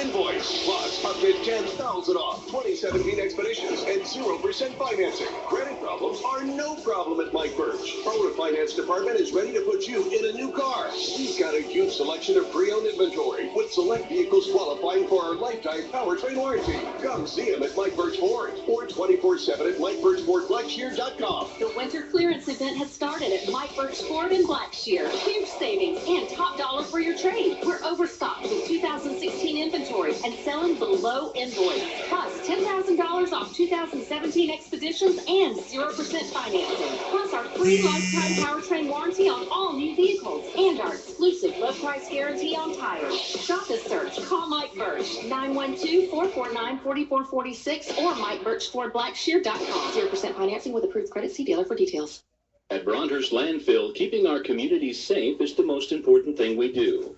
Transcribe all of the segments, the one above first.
invoice. Plus, up to $10,000 off 2017 Expeditions and 0% financing. Credit problems are no problem at Mike Birch. Our finance department is ready to put you in a new car. We've got a huge selection of pre-owned inventory with select vehicles qualifying for our lifetime powertrain warranty. Come see him at Mike Birch Ford or 24/7 at MikeBirchFordBlackshear.com. The winter clearance event has started at Mike Birch Ford in Blackshear. Huge savings and top dollar for your trade. We're overstocked with 2016 inventory and selling below invoice. Plus $10,000 off 2017 Expeditions and 0% financing. Plus our free lifetime powertrain warranty on all new vehicles and our exclusive low price guarantee on tires. Shop the search. Call Mike Birch 912-449-4446 or MikeBirchFordBlackshear.com. 0% financing with approved credit. See dealer for details. At Broadhurst Landfill, keeping our communities safe is the most important thing we do.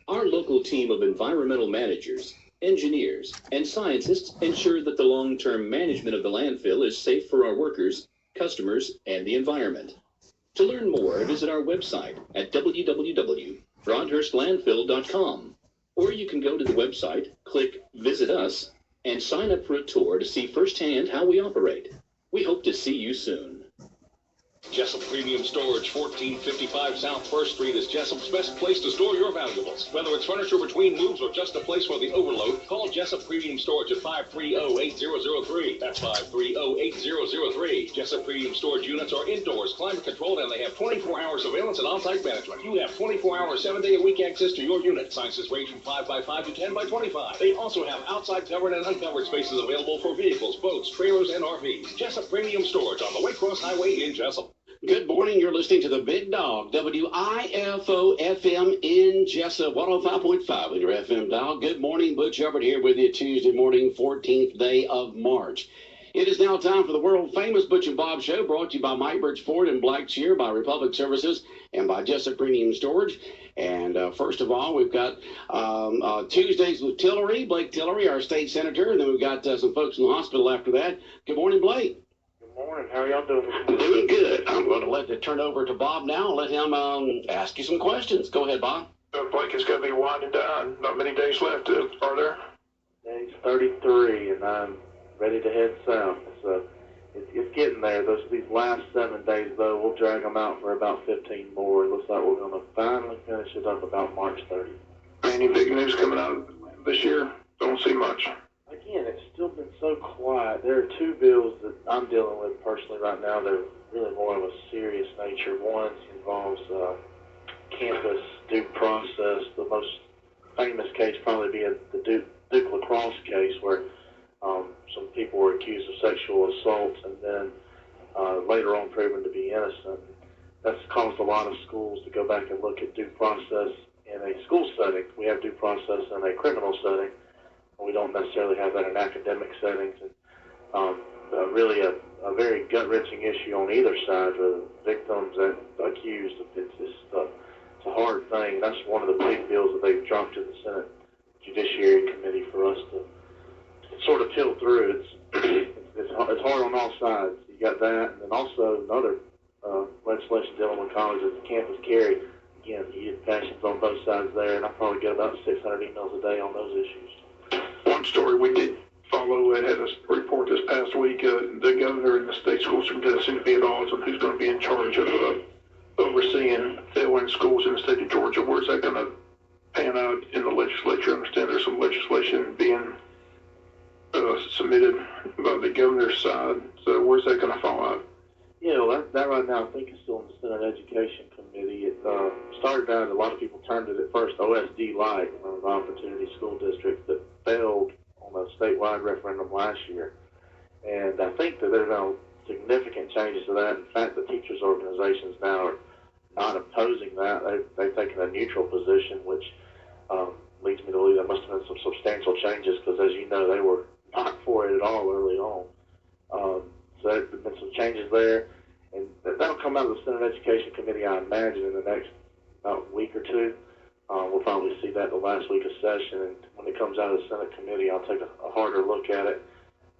Our local team of environmental managers, engineers, and scientists ensure that the long-term management of the landfill is safe for our workers, customers, and the environment. To learn more, visit our website at www.broadhurstlandfill.com. Or you can go to the website, click Visit Us, and sign up for a tour to see firsthand how we operate. We hope to see you soon. Jessup Premium Storage, 1455 South 1st Street is Jessup's best place to store your valuables. Whether it's furniture between moves or just a place for the overload, call Jessup Premium Storage at 530-8003. That's 530-8003. Jessup Premium Storage units are indoors, climate controlled, and they have 24-hour surveillance and on-site management. You have 24-hour, 7-day-a-week access to your unit. Sizes range from 5x5 to 10x25. They also have outside covered and uncovered spaces available for vehicles, boats, trailers, and RVs. Jessup Premium Storage on the Waycross Highway in Jessup. Good morning. You're listening to the Big Dog, WIFO-FM in Jessup, 105.5 on your FM dial. Good morning. Butch Hubbard here with you Tuesday morning, 14th day of March. It is now time for the world-famous Butch and Bob Show, brought to you by Mike Birch Ford in Blackshear, by Republic Services, and by Jessup Premium Storage. And first of all, we've got Tuesdays with Tillery, Blake Tillery, our state senator, and then we've got some folks in the hospital after that. Good morning, Blake. Morning. How are y'all doing? Doing good. I'm going to let it turn over to Bob now and let him ask you some questions. Go ahead, Bob. Blake is going to be winding down. Not many days left, are there? Days 33, and I'm ready to head south. It's getting there. These last 7 days, though, we'll drag them out for about 15 more. It looks like we're going to finally finish it up about March 30th. Any big news coming out this year? Don't see much. Again, it's still been so quiet. There are two bills that I'm dealing with personally right now that are really more of a serious nature. One involves campus due process. The most famous case probably being the Duke lacrosse case, where some people were accused of sexual assault and then later on proven to be innocent. That's caused a lot of schools to go back and look at due process in a school setting. We have due process in a criminal setting. We don't necessarily have that in academic settings. And really a very gut-wrenching issue on either side, the victims and the accused. It's a hard thing. That's one of the big bills that they've dropped to the Senate Judiciary Committee for us to sort of peel through. It's hard on all sides. You got that, and then also another legislation dealing with colleges, campus carry. Again, you get passions on both sides there, and I probably get about 600 emails a day on those issues. One story we did follow, it had a report this past week. The governor and the state school superintendent seem to be at odds on who's going to be in charge of overseeing failing schools in the state of Georgia. Where's that going to pan out in the legislature? I understand there's some legislation being submitted by the governor's side. So where's that going to fall out? Yeah, well, that right now I think is still in the Senate Education Committee. It started out, a lot of people termed it at first OSD Light, one of the Opportunity School Districts that failed on a statewide referendum last year. And I think that there's been significant changes to that. In fact, the teachers' organizations now are not opposing that. They've taken a neutral position, which leads me to believe there must have been some substantial changes because, as you know, they were not for it at all early on. So there's been some changes there. And that'll come out of the Senate Education Committee, I imagine, in the next about week or two. We'll probably see that the last week of session. And when it comes out of the Senate Committee, I'll take a harder look at it.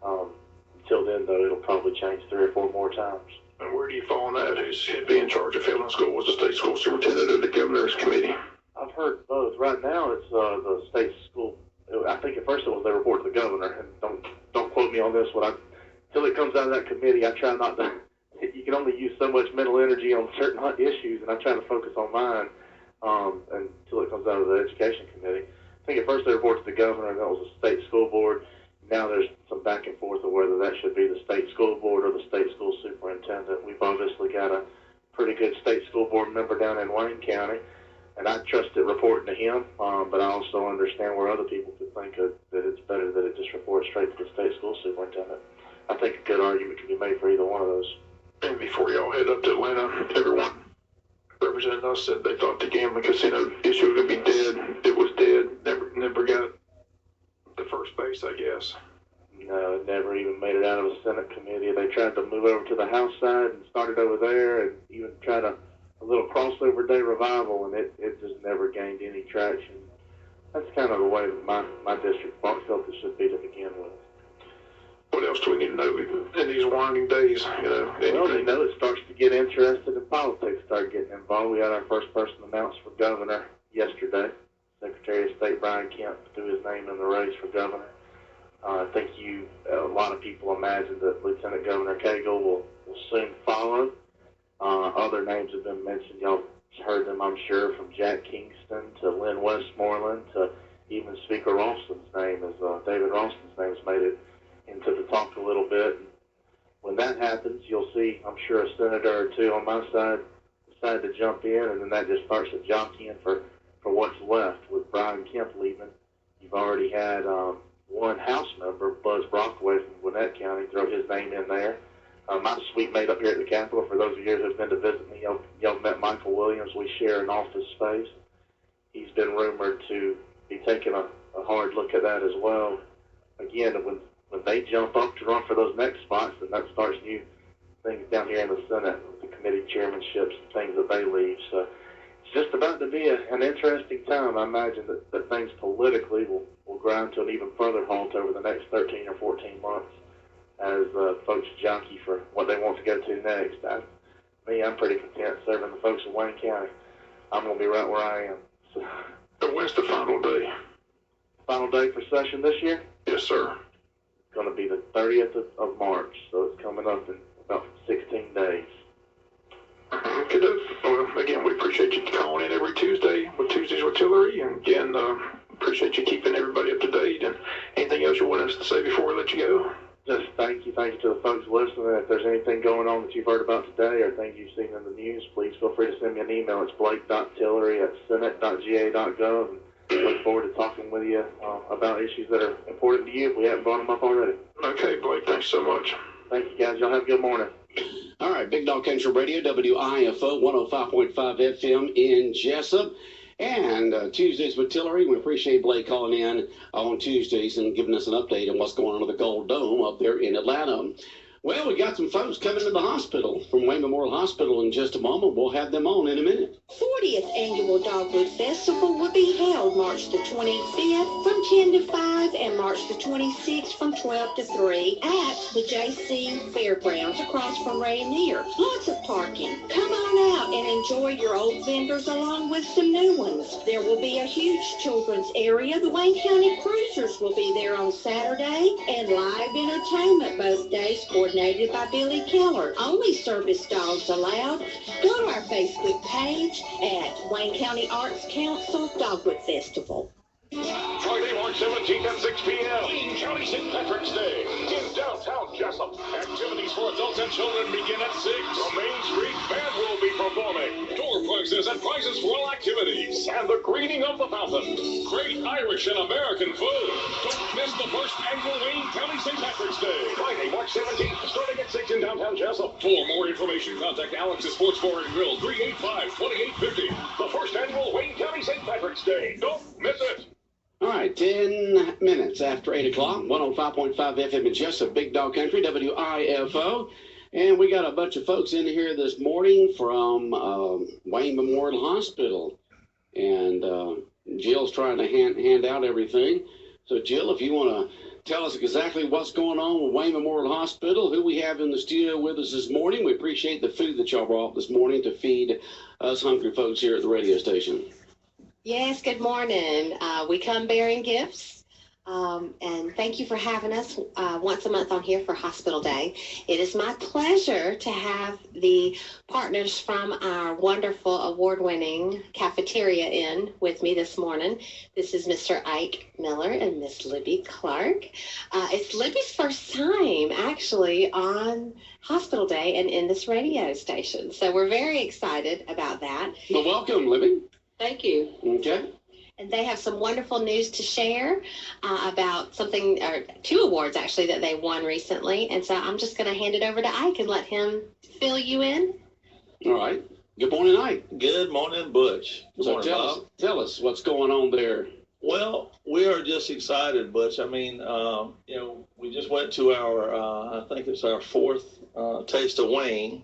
Until then, though, it'll probably change 3 or 4 more times. And where do you fall on that? Who should be in charge of failing schools, the state school superintendent or the governor's committee? I've heard both. Right now, it's the state school. I think first it was they report to the governor, and don't quote me on this one. Till it comes out of that committee, I try not to. You can only use so much mental energy on certain issues, and I try to focus on mine until it comes out of the education committee. I think at first they reported to the governor, and that was a state school board. Now there's some back and forth of whether that should be the state school board or the state school superintendent. We've obviously got a pretty good state school board member down in Wayne County, and I trust it reporting to him, but I also understand where other people could think that it's better that it just reports straight to the state school superintendent. I think a good argument can be made for either one of those. And before y'all head up to Atlanta, everyone representing us said they thought the gambling casino issue was going to be dead. It was dead. Never got the first base, I guess. No, it never even made it out of the Senate committee. They tried to move over to the House side and started over there and even tried a little crossover day revival, and it just never gained any traction. That's kind of the way that my district felt it should be to begin with. What else do we need to know in these winding days? Well, they know it starts to get interested in politics, start getting involved. We had our first person announced for governor yesterday. Secretary of State Brian Kemp threw his name in the race for governor. I think a lot of people imagine that Lieutenant Governor Cagle will soon follow. Other names have been mentioned. Y'all heard them, I'm sure, from Jack Kingston to Lynn Westmoreland to even Speaker Ralston's name, David Ralston's name has made it into the talk a little bit. When that happens, you'll see, I'm sure, a senator or two on my side decide to jump in, and then that just starts to jockeying for what's left. With Brian Kemp leaving, you've already had one House member, Buzz Brockway from Gwinnett County, throw his name in there. My suite mate up here at the Capitol, for those of you who have been to visit me, y'all met Michael Williams. We share an office space. He's been rumored to be taking a hard look at that as well. Again, when they jump up to run for those next spots, then that starts new things down here in the Senate with the committee chairmanships and things that they leave. So it's just about to be an interesting time. I imagine that things politically will grind to an even further halt over the next 13 or 14 months as folks jockey for what they want to go to next. I'm pretty content serving the folks in Wayne County. I'm going to be right where I am. So when's the final day? Final day for session this year? Yes, sir. It's going to be the 30th of March, so it's coming up in about 16 days. Okay, well, again, we appreciate you calling in every Tuesday with Tuesdays with Tillery, and again, appreciate you keeping everybody up to date. And anything else you want us to say before we let you go? Just thank you to the folks listening. If there's anything going on that you've heard about today or things you've seen in the news, please feel free to send me an email. It's blake.tillery@senate.ga.gov. And look forward to talking with you about issues that are important to you if we haven't brought them up already. Okay, Blake, thanks so much. Thank you, guys. Y'all have a good morning. All right, Big Dog Country Radio, WIFO 105.5 FM in Jessup. And Tuesdays with Tillery, we appreciate Blake calling in on Tuesdays and giving us an update on what's going on with the Gold Dome up there in Atlanta. Well, we got some folks coming to the hospital from Wayne Memorial Hospital in just a moment. We'll have them on in a minute. 40th Annual Dogwood Festival will be held March the 25th from 10 to 5 and March the 26th from 12 to 3 at the JC Fairgrounds across from Rainier. Lots of parking. Come on out and enjoy your old vendors along with some new ones. There will be a huge children's area. The Wayne County Cruisers will be there on Saturday and live entertainment both days coordinated by Billy Keller. Only service dogs allowed. Go to our Facebook page at Wayne County Arts Council Dogwood Festival. Friday, March 17th at 6 p.m. Wayne County St. Patrick's Day in downtown Jessup. Activities for adults and children begin at 6. The Main Street Band will be performing. Door prizes and prizes for all activities. And the greening of the fountain. Great Irish and American food. Don't miss the first annual Wayne County St. Patrick's Day. Friday, March 17th, starting at 6 in downtown Jessup. For more information, contact Alex's Sports Bar and Grill, 385-2850. The first annual Wayne County St. Patrick's Day. Don't miss it. All right, 10 minutes after 8 o'clock, 105.5 FM in Jessup, Big Dog Country, WIFO. And we got a bunch of folks in here this morning from Wayne Memorial Hospital. And Jill's trying to hand out everything. So, Jill, if you want to tell us exactly what's going on with Wayne Memorial Hospital, who we have in the studio with us this morning. We appreciate the food that y'all brought this morning to feed us hungry folks here at the radio station. Yes, good morning. We come bearing gifts. And thank you for having us once a month on here for Hospital Day. It is my pleasure to have the partners from our wonderful award-winning cafeteria in with me this morning. This is Mr. Ike Miller and Miss Libby Clark. It's Libby's first time actually on Hospital Day and in this radio station. So we're very excited about that. Well, welcome, Libby. Thank you. Okay. And they have some wonderful news to share about something, or 2 awards actually, that they won recently. And so I'm just going to hand it over to Ike and let him fill you in. All right. Good morning, Ike. Good morning, Butch. Good So morning, Bob. tell us what's going on there. Well, we are just excited, Butch. I mean, we just went to our, I think it's our 4th Taste of Wayne.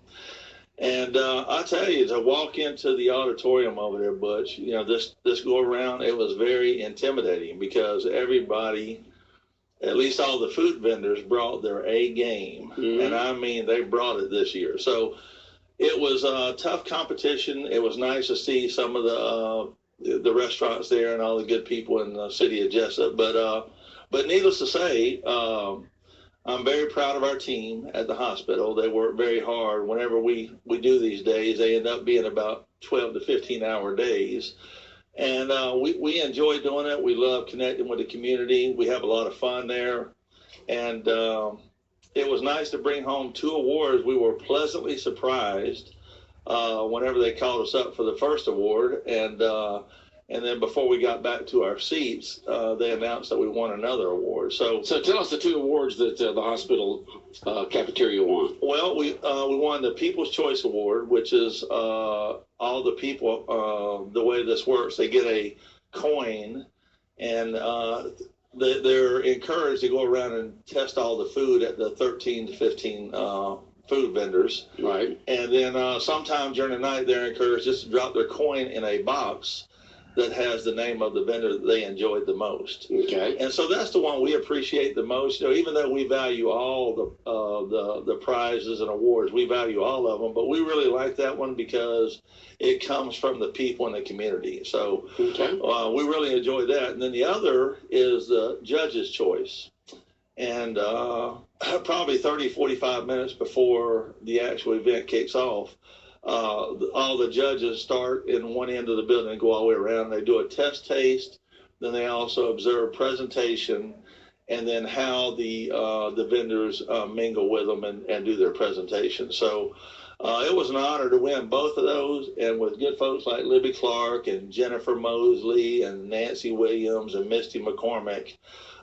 And I tell you, to walk into the auditorium over there, Butch, this go around, it was very intimidating because everybody, at least all the food vendors, brought their A game. Mm-hmm. And I mean, they brought it this year. So it was a tough competition. It was nice to see some of the restaurants there and all the good people in the city of Jessup. But needless to say, I'm very proud of our team at the hospital. They work very hard. Whenever we do these days, they end up being about 12 to 15-hour days. And we enjoy doing it. We love connecting with the community. We have a lot of fun there. And it was nice to bring home 2 awards. We were pleasantly surprised whenever they called us up for the first award. And then before we got back to our seats, they announced that we won another award. So tell us the 2 awards that the hospital cafeteria won. Well, we won the People's Choice Award, which is all the people, the way this works, they get a coin, and they're encouraged to go around and test all the food at the 13 to 15 food vendors. Right. And then sometime during the night, they're encouraged just to drop their coin in a box that has the name of the vendor that they enjoyed the most. Okay. And so that's the one we appreciate the most. Even though we value all the prizes and awards, we value all of them, but we really like that one because it comes from the people in the community. So okay. We really enjoy that. And then the other is the Judge's Choice. And probably 30, 45 minutes before the actual event kicks off, all the judges start in one end of the building and go all the way around. They do a test taste, then they also observe presentation, and then how the vendors mingle with them and do their presentation. So it was an honor to win both of those, and with good folks like Libby Clark and Jennifer Mosley and Nancy Williams and Misty McCormick.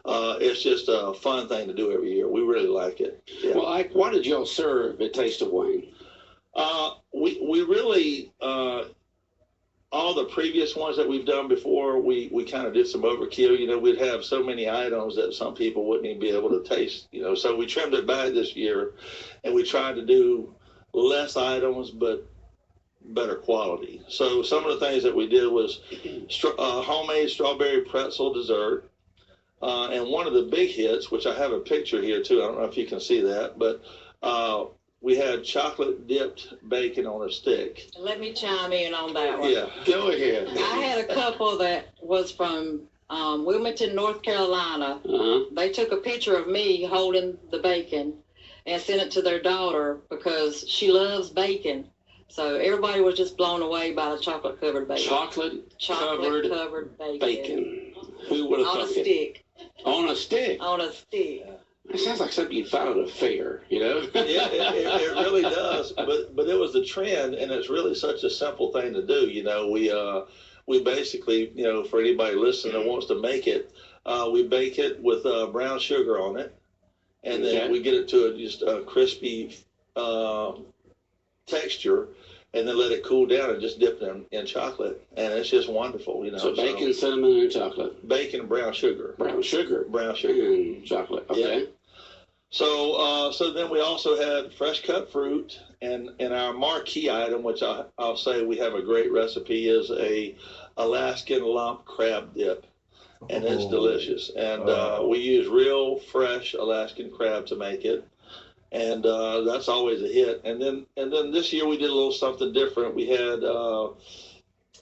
It's just a fun thing to do every year. We really like it. Yeah. Well, Ike, why did y'all serve at Taste of Wayne? We really, all the previous ones that we've done before, we kind of did some overkill. We'd have so many items that some people wouldn't even be able to taste, so we trimmed it back this year, and we tried to do less items, but better quality. So some of the things that we did was homemade strawberry pretzel dessert, and one of the big hits, which I have a picture here too, I don't know if you can see that, but we had chocolate dipped bacon on a stick. Let me chime in on that one. Yeah, go ahead. I had a couple that was from Wilmington, North Carolina. Uh-huh. They took a picture of me holding the bacon and sent it to their daughter because she loves bacon. So everybody was just blown away by the chocolate covered bacon. Chocolate covered bacon. Who would have on thought a stick. On a stick? On a stick. It sounds like something you'd find at a fair, Yeah, it really does. But it was the trend, and it's really such a simple thing to do. We basically, for anybody listening that wants to make it, we bake it with brown sugar on it, and then we get it to just a crispy texture, and then let it cool down and just dip them in chocolate, and it's just wonderful. So bacon, cinnamon, and chocolate. Bacon, brown sugar. Brown sugar. And chocolate. Okay. Yeah. So then we also had fresh cut fruit, and our marquee item, which I'll say we have a great recipe, is a Alaskan lump crab dip, and it's delicious. And we use real fresh Alaskan crab to make it, and that's always a hit. And then this year we did a little something different. We had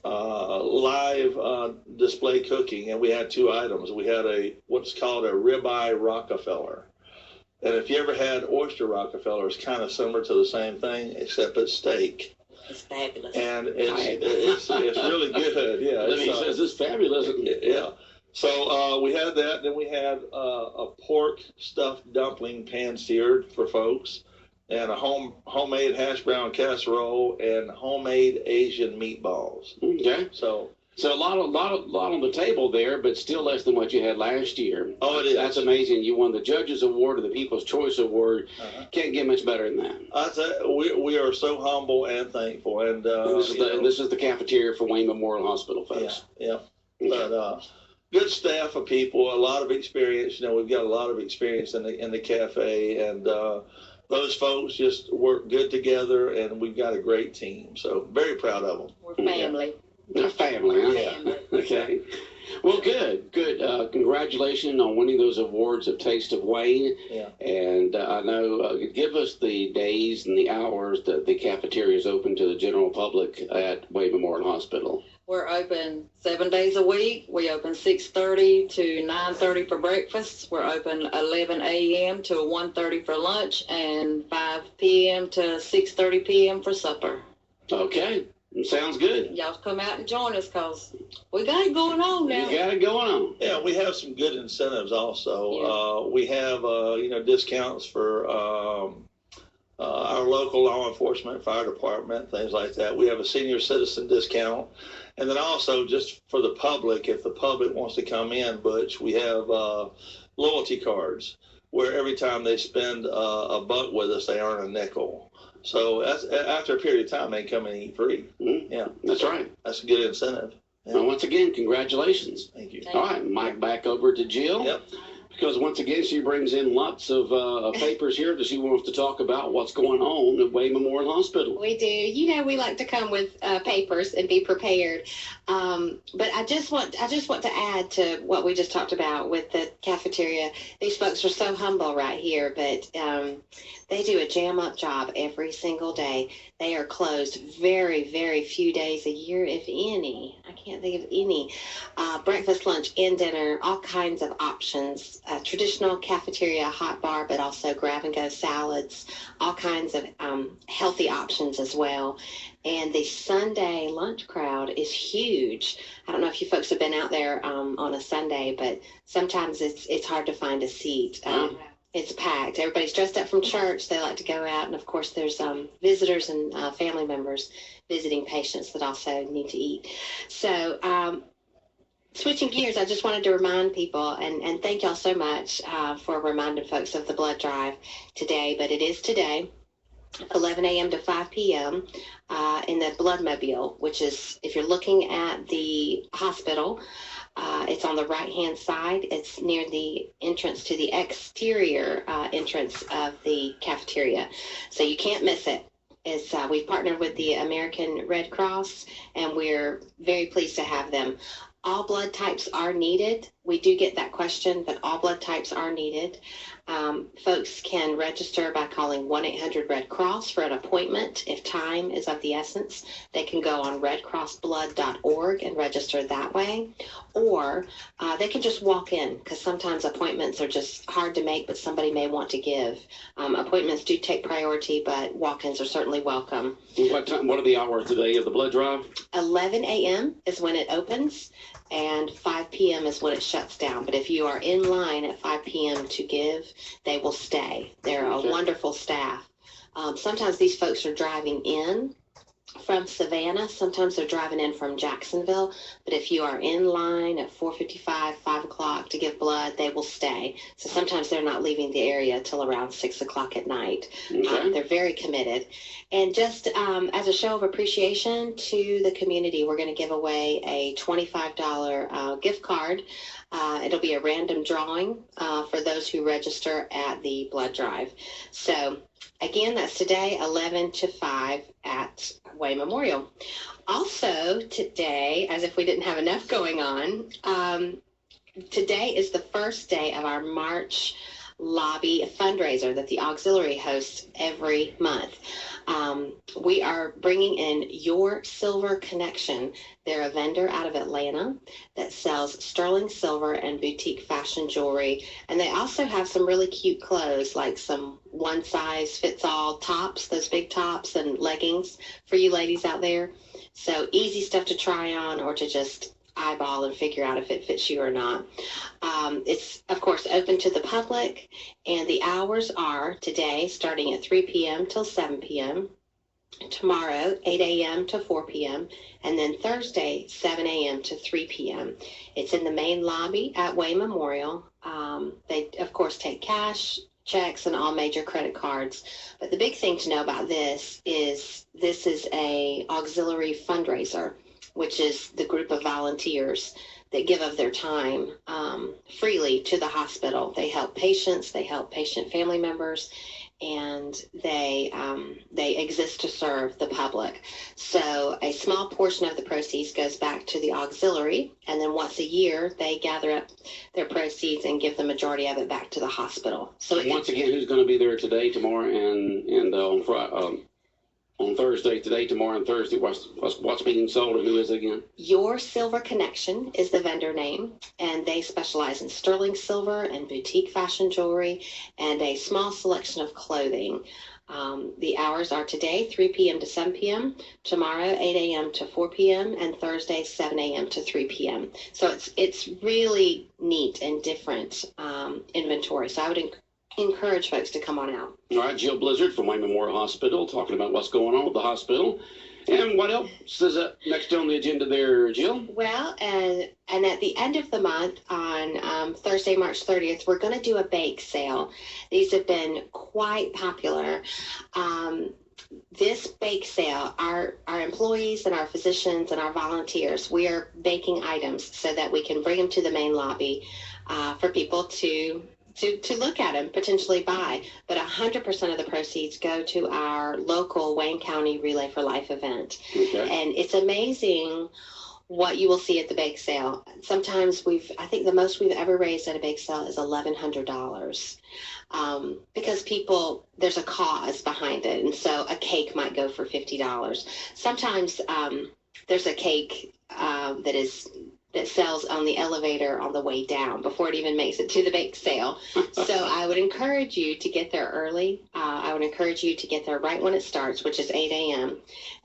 live display cooking, and we had 2 items. We had what's called a ribeye Rockefeller. And if you ever had oyster Rockefeller, it's kind of similar to the same thing, except it's steak. It's fabulous. And it's really good. Yeah. Libby says it's fabulous. Yeah. So we had that. Then we had a pork stuffed dumpling pan-seared for folks, and a homemade hash brown casserole and homemade Asian meatballs. Okay. So a lot on the table there, but still less than what you had last year. Oh, it is. That's amazing. You won the Judges Award or the People's Choice Award. Can't get much better than that. I say we are so humble and thankful. And this is the cafeteria for Wayne Memorial Hospital, folks. Yeah. But good staff of people, a lot of experience. We've got a lot of experience in the cafe, and those folks just work good together, and we've got a great team. So very proud of them. We're family. A family, huh? Family. Okay. Well, good. Congratulations on winning those awards of Taste of Wayne. Yeah. And I know, give us the days and the hours that the cafeteria is open to the general public at Wayne Memorial Hospital. We're open 7 days a week. We open 6:30 to 9:30 for breakfast. We're open 11 a.m. to 1:30 for lunch, and 5 p.m. to 6:30 p.m. for supper. Okay. Sounds good. Y'all come out and join us, because we got it going on now. You got it going on. Yeah, we have some good incentives also. We have discounts for our local law enforcement, fire department, things like that. We have a senior citizen discount. And then also, just for the public, if the public wants to come in, Butch, we have loyalty cards where every time they spend $1 with us, they earn a nickel. So that's, after a period of time, they come and eat free. Mm-hmm. Yeah, that's right. That's a good incentive. Yeah. Well, once again, congratulations. Thank you. All right, Mike, back over to Jill. Yep. Because once again, she brings in lots of papers here that she wants to talk about what's going on at Wayne Memorial Hospital. We do. We like to come with papers and be prepared. But I just want to add to what we just talked about with the cafeteria. These folks are so humble right here, but they do a jam-up job every single day. They are closed very, very few days a year, if any. I can't think of any. Breakfast, lunch, and dinner, all kinds of options. Traditional cafeteria, hot bar, but also grab-and-go salads, all kinds of healthy options as well. And the Sunday lunch crowd is huge. I don't know if you folks have been out there on a Sunday, but sometimes it's hard to find a seat. It's packed. Everybody's dressed up from church. They like to go out. And, of course, there's visitors and family members visiting patients that also need to eat. So switching gears, I just wanted to remind people, and thank y'all so much for reminding folks of the blood drive today. But it is today, 11 a.m. to 5 p.m. In the Bloodmobile, which is, if you're looking at the hospital, it's on the right-hand side. It's near the entrance to the exterior entrance of the cafeteria. So you can't miss it. We've partnered with the American Red Cross, and we're very pleased to have them. All blood types are needed. We do get that question, but all blood types are needed. Folks can register by calling 1-800-RED-CROSS for an appointment. If time is of the essence, they can go on redcrossblood.org and register that way. Or they can just walk in, because sometimes appointments are just hard to make, but somebody may want to give. Appointments do take priority, but walk-ins are certainly welcome. What are the hours today of the blood drive? 11 a.m. is when it opens, and 5 p.m. is when it shuts down. But if you are in line at 5 p.m. to give, they will stay. They're a wonderful staff. Sometimes these folks are driving in from Savannah. Sometimes they're driving in from Jacksonville. But if you are in line at 4:55, 5 o'clock to give blood, they will stay. So sometimes they're not leaving the area till around 6 o'clock at night. Okay. They're very committed. And just as a show of appreciation to the community, we're going to give away a $25 gift card. It'll be a random drawing for those who register at the blood drive. So again, that's today, 11 to 5 at Wayne Memorial. Also today, as if we didn't have enough going on, today is the first day of our March lobby fundraiser that the auxiliary hosts every month. We are bringing in Your Silver Connection. They're a vendor out of Atlanta that sells sterling silver and boutique fashion jewelry. And they also have some really cute clothes, like some one-size-fits-all tops, those big tops and leggings for you ladies out there. So easy stuff to try on or to just eyeball and figure out if it fits you or not. It's, of course, open to the public, and the hours are today starting at 3 p.m. till 7 p.m., tomorrow 8 a.m. to 4 p.m., and then Thursday 7 a.m. to 3 p.m. It's in the main lobby at Way Memorial. They, of course, take cash, checks, and all major credit cards. But the big thing to know about this is a auxiliary fundraiser, which is the group of volunteers that give of their time freely to the hospital. They help patients, they help patient family members, and they exist to serve the public. So a small portion of the proceeds goes back to the auxiliary, and then once a year they gather up their proceeds and give the majority of it back to the hospital. So once again, who's going to be there today, tomorrow, and on Friday? On Thursday, today, tomorrow, and Thursday, what's being sold, and who is it again? Your Silver Connection is the vendor name, and they specialize in sterling silver and boutique fashion jewelry and a small selection of clothing. The hours are today 3 p.m. to 7 p.m., tomorrow 8 a.m. to 4 p.m., and Thursday 7 a.m. to 3 p.m. So it's really neat and different inventory. So I would encourage folks to come on out. All right, Jill Blizzard from Wayne Memorial Hospital talking about what's going on with the hospital. And what else is next on the agenda there, Jill? Well, and at the end of the month on Thursday, March 30th, we're going to do a bake sale. These have been quite popular. This bake sale, our employees and our physicians and our volunteers, we are baking items so that we can bring them to the main lobby for people to look at and potentially buy. But 100% of the proceeds go to our local Wayne County Relay for Life event. Okay. And it's amazing what you will see at the bake sale. Sometimes I think the most we've ever raised at a bake sale is $1,100. Because there's a cause behind it. And so a cake might go for $50. Sometimes there's a cake that sells on the elevator on the way down before it even makes it to the bake sale. So I would encourage you to get there early. I would encourage you to get there right when it starts, which is 8 a.m.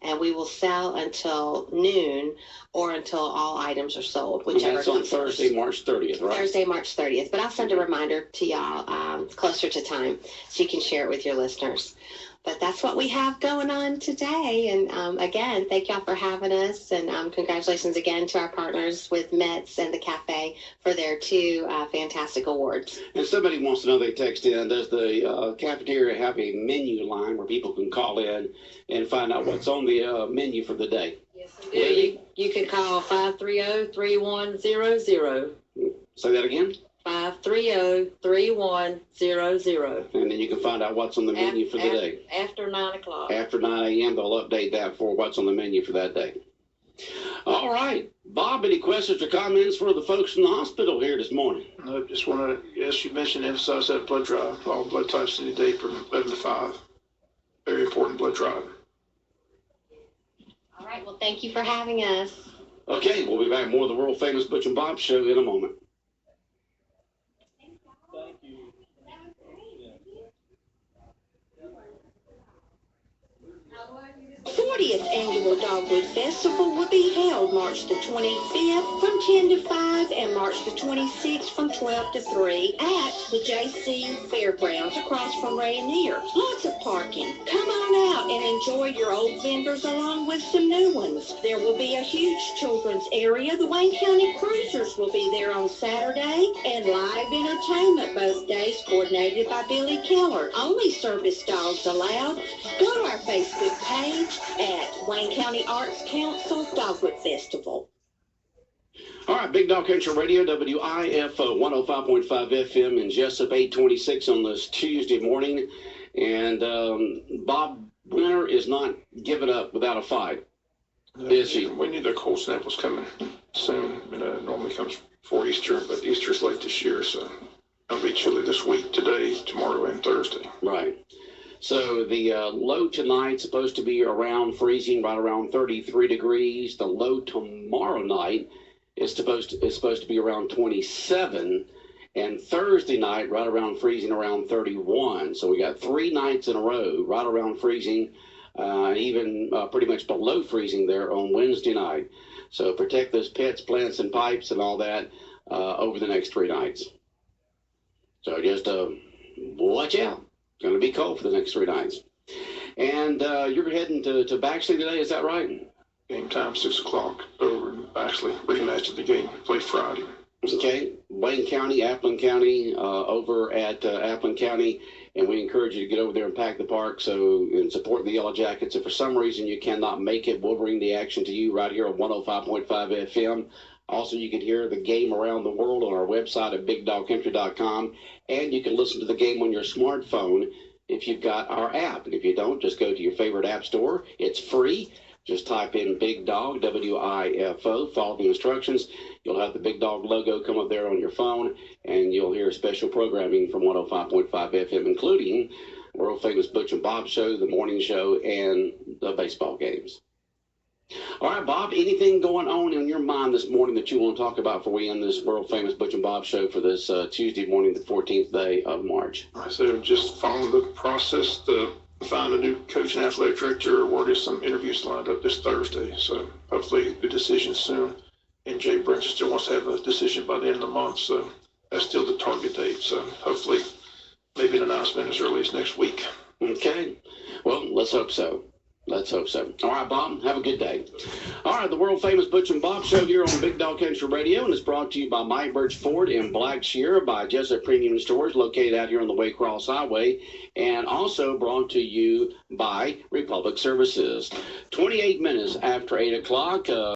And we will sell until noon or until all items are sold, whichever. And that's on Thursday, March 30th, right? Thursday, March 30th. But I'll send a reminder to y'all closer to time so you can share it with your listeners. But that's what we have going on today. And again, thank y'all for having us. And congratulations again to our partners with Mets and the Cafe for their 2 fantastic awards. And somebody wants to know, they text in, does the cafeteria have a menu line where people can call in and find out what's on the menu for the day? Yes, indeed. You can call 530-3100. Say that again? 530-3100. And then you can find out what's on the menu for the day. After 9 o'clock. After 9 a.m., they'll update that for what's on the menu for that day. All right. Bob, any questions or comments for the folks in the hospital here this morning? No, just want to, as you mentioned, emphasize that blood drive. All blood types any day from 11 to 5. Very important blood drive. All right. Well, thank you for having us. Okay. We'll be back more of the world famous Butch and Bob show in a moment. 40th Annual Dogwood Festival will be held March the 25th from 10 to 5 and March the 26th from 12 to 3 at the JC Fairgrounds across from Rainier. Lots of parking. Come on out and enjoy your old vendors along with some new ones. There will be a huge children's area. The Wayne County Cruisers will be there on Saturday, and live entertainment both days coordinated by Billy Keller. Only service dogs allowed. Go to our Facebook page at Wayne County Arts Council Dogwood Festival. All right, Big Dog Country Radio, WIFO 105.5 FM in Jessup, 826 on this Tuesday morning. And Bob Winter is not giving up without a fight, is he? We knew the cold snap was coming soon. It normally comes before Easter, but Easter's late this year, so It'll be chilly this week, today, tomorrow, and Thursday. Right. So the low tonight's supposed to be around freezing, right around 33 degrees. The low tomorrow night is supposed to be around 27, and Thursday night right around freezing, around 31. So we got 3 nights in a row right around freezing, even pretty much below freezing there on Wednesday night. So protect those pets, plants, and pipes and all that over the next 3 nights. So just watch out. It's going to be cold for the next 3 nights. And you're heading to Baxley today, is that right? Game time, 6 o'clock over in Baxley. Rematch of the game. Play Friday. Okay. Wayne County, Appleton County, over at Appleton County. And we encourage you to get over there and pack the park and support the Yellow Jackets. If for some reason you cannot make it, we'll bring the action to you right here on 105.5 FM. Also, you can hear the game around the world on our website at bigdogcountry.com. And you can listen to the game on your smartphone if you've got our app. And if you don't, just go to your favorite app store. It's free. Just type in Big Dog, WIFO, follow the instructions. You'll have the Big Dog logo come up there on your phone, and you'll hear special programming from 105.5 FM, including world famous Butch and Bob show, the morning show, and the baseball games. All right, Bob, anything going on in your mind this morning that you want to talk about before we end this world famous Butch and Bob show for this Tuesday morning, the 14th day of March? I said just follow the process to find a new coach and athletic director. Or there's some interviews lined up this Thursday, so hopefully the decision soon. And Jay Brinson still wants to have a decision by the end of the month, so that's still the target date. So hopefully maybe an announcement as early as next week. Okay. Well, let's hope so. Let's hope so. All right, Bob, have a good day. All right, the world famous Butch and Bob show here on Big Dog Country Radio, and it's brought to you by Mike Birch Ford in Blackshear, by Jessup Premium Stores located out here on the Waycross Highway, and also brought to you by Republic Services. 28 minutes after 8 o'clock.